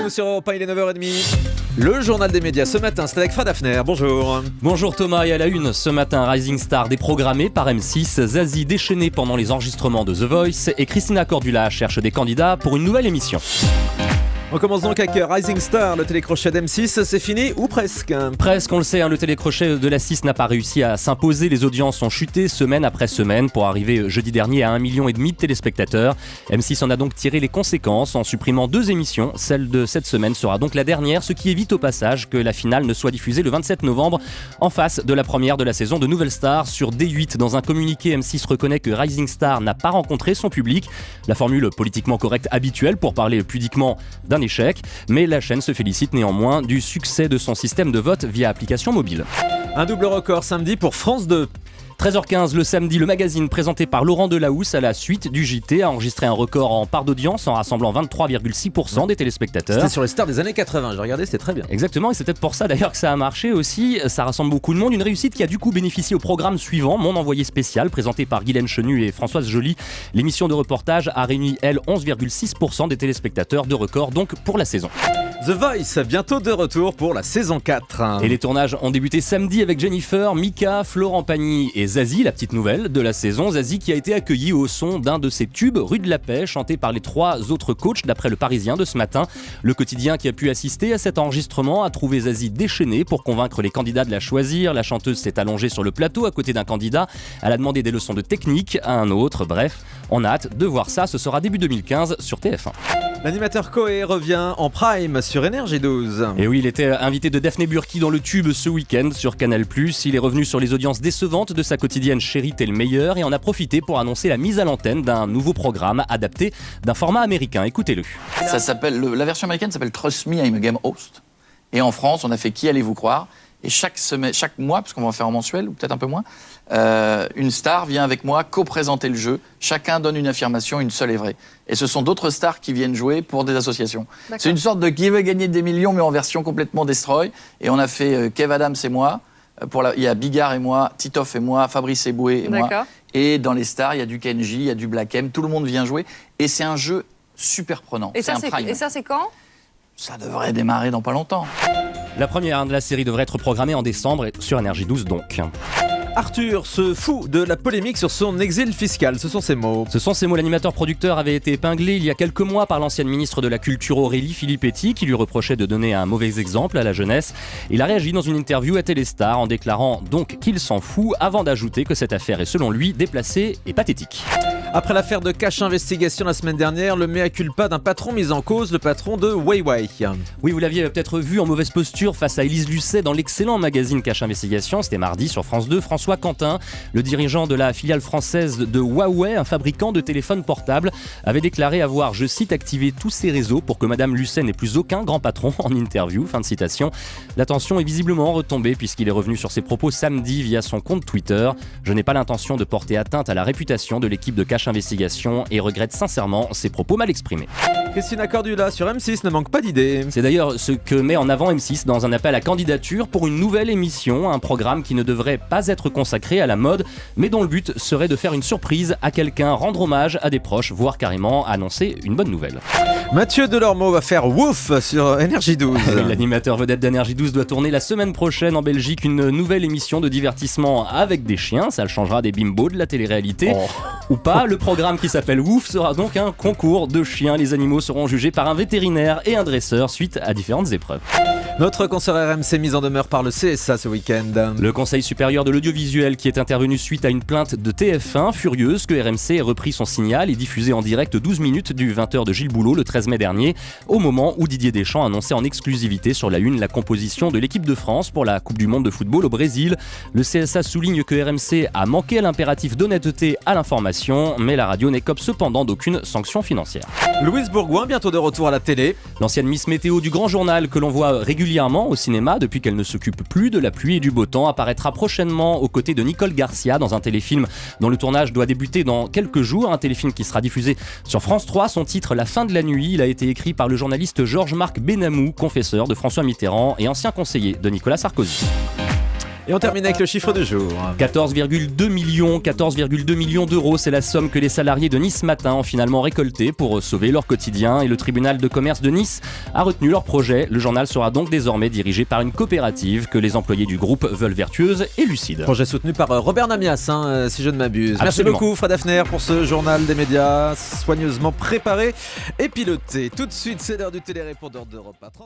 nous sur Europe 1, il est 9h30. Le journal des médias ce matin, c'est avec Fred Hafner. Bonjour. Bonjour Thomas, et à la une, ce matin, Rising Star déprogrammé par M6, Zazie déchaînée pendant les enregistrements de The Voice et Christina Cordula cherche des candidats pour une nouvelle émission. On commence donc avec Rising Star, le télécrochet d'M6, c'est fini ou presque? Presque, on le sait, le télécrochet de la 6 n'a pas réussi à s'imposer, les audiences ont chuté semaine après semaine pour arriver jeudi dernier à 1,5 million de téléspectateurs. M6 en a donc tiré les conséquences en supprimant 2 émissions, celle de cette semaine sera donc la dernière, ce qui évite au passage que la finale ne soit diffusée le 27 novembre en face de la première de la saison de Nouvelle Star sur D8. Dans un communiqué, M6 reconnaît que Rising Star n'a pas rencontré son public, la formule politiquement correcte habituelle pour parler pudiquement d'un échec, mais la chaîne se félicite néanmoins du succès de son système de vote via application mobile. Un double record samedi pour France 2. 13h15 le samedi, le magazine présenté par Laurent Delahousse à la suite du JT a enregistré un record en part d'audience en rassemblant 23,6% des téléspectateurs. C'était sur les stars des années 80, j'ai regardé, c'était très bien. Exactement, et c'est peut-être pour ça d'ailleurs que ça a marché aussi. Ça rassemble beaucoup de monde, une réussite qui a du coup bénéficié au programme suivant, Mon envoyé spécial, présenté par Guylaine Chenu et Françoise Joly. L'émission de reportage a réuni, elle, 11,6% des téléspectateurs, de record donc pour la saison. The Voice, bientôt de retour pour la saison 4. Et les tournages ont débuté samedi avec Jennifer, Mika, Florent Pagny et Zazie, la petite nouvelle de la saison. Zazie qui a été accueillie au son d'un de ses tubes, Rue de la Paix, chanté par les 3 autres coachs d'après le Parisien de ce matin. Le quotidien qui a pu assister à cet enregistrement a trouvé Zazie déchaînée pour convaincre les candidats de la choisir. La chanteuse s'est allongée sur le plateau à côté d'un candidat. Elle a demandé des leçons de technique à un autre. Bref, on a hâte de voir ça. Ce sera début 2015 sur TF1. L'animateur Coé revient en prime sur Énergie 12. Et oui, il était invité de Daphné Burki dans le Tube ce week-end sur Canal+. Il est revenu sur les audiences décevantes de sa quotidienne Chérie, t'es le meilleur et en a profité pour annoncer la mise à l'antenne d'un nouveau programme adapté d'un format américain. Écoutez-le. Ça s'appelle, la version américaine s'appelle Trust Me, I'm a Game Host. Et en France, on a fait Qui allez-vous croire? Et chaque mois, parce qu'on va en faire en mensuel, ou peut-être un peu moins, une star vient avec moi co-présenter le jeu. Chacun donne une affirmation, une seule est vraie. Et ce sont d'autres stars qui viennent jouer pour des associations. D'accord. C'est une sorte de Qui veut gagner des millions, mais en version complètement destroy. Et on a fait Kev Adams et moi. Il y a Bigard et moi, Titoff et moi, Fabrice Eboué et moi. Et dans les stars, il y a du Kenji, il y a du Black M. Tout le monde vient jouer. Et c'est un jeu super prenant. Et ça, c'est quand ? Ça devrait démarrer dans pas longtemps. La première de la série devrait être programmée en décembre sur Énergie 12 donc. Arthur se fout de la polémique sur son exil fiscal, ce sont ses mots. Ce sont ses mots, l'animateur-producteur avait été épinglé il y a quelques mois par l'ancienne ministre de la Culture Aurélie Filippetti qui lui reprochait de donner un mauvais exemple à la jeunesse. Il a réagi dans une interview à Téléstar en déclarant donc qu'il s'en fout avant d'ajouter que cette affaire est selon lui déplacée et pathétique. Après l'affaire de Cash Investigation la semaine dernière, le mea culpa d'un patron mis en cause, le patron de Weiwei. Oui, vous l'aviez peut-être vu en mauvaise posture face à Élise Lucet dans l'excellent magazine Cash Investigation, c'était mardi sur France 2. François Quentin, le dirigeant de la filiale française de Huawei, un fabricant de téléphones portables, avait déclaré avoir, je cite, activé tous ses réseaux pour que Madame Lucet n'ait plus aucun grand patron en interview, fin de citation. La tension est visiblement retombée puisqu'il est revenu sur ses propos samedi via son compte Twitter. Je n'ai pas l'intention de porter atteinte à la réputation de l'équipe de Cash Investigation et regrette sincèrement ses propos mal exprimés. Christina Cordula sur M6 ne manque pas d'idées. C'est d'ailleurs ce que met en avant M6 dans un appel à candidature pour une nouvelle émission, un programme qui ne devrait pas être consacré à la mode, mais dont le but serait de faire une surprise à quelqu'un, rendre hommage à des proches, voire carrément annoncer une bonne nouvelle. Mathieu Delormeau va faire Wouf sur Énergie 12. L'animateur vedette d'Énergie 12 doit tourner la semaine prochaine en Belgique une nouvelle émission de divertissement avec des chiens, ça le changera des bimbos de la télé-réalité. Ou pas, le programme qui s'appelle Wouf sera donc un concours de chiens. Les animaux seront jugés par un vétérinaire et un dresseur suite à différentes épreuves. Notre concert RMC mis en demeure par le CSA ce week-end. Le Conseil supérieur de l'audiovisuel qui est intervenu suite à une plainte de TF1 furieuse que RMC ait repris son signal et diffusé en direct 12 minutes du 20h de Gilles Boulot le 13 mai dernier, au moment où Didier Deschamps annonçait en exclusivité sur la une la composition de l'équipe de France pour la Coupe du Monde de football au Brésil. Le CSA souligne que RMC a manqué à l'impératif d'honnêteté à l'information, mais la radio n'écope cependant d'aucune sanction financière. Louise Bourgoin, bientôt de retour à la télé. L'ancienne Miss Météo du Grand Journal que l'on voit régulièrement au cinéma depuis qu'elle ne s'occupe plus de la pluie et du beau temps apparaîtra prochainement aux côtés de Nicole Garcia dans un téléfilm dont le tournage doit débuter dans quelques jours, un téléfilm qui sera diffusé sur France 3. Son titre La fin de la nuit, il a été écrit par le journaliste Georges-Marc Benamou, confesseur de François Mitterrand et ancien conseiller de Nicolas Sarkozy. Et on termine avec le chiffre du jour. 14,2 millions d'euros, c'est la somme que les salariés de Nice Matin ont finalement récoltée pour sauver leur quotidien. Et le tribunal de commerce de Nice a retenu leur projet. Le journal sera donc désormais dirigé par une coopérative que les employés du groupe veulent vertueuse et lucide. Projet soutenu par Robert Namias, si je ne m'abuse. Merci Absolument. beaucoup Fred Hafner pour ce journal des médias soigneusement préparé et piloté. Tout de suite, c'est l'heure du télérépondeur d'Europe 1.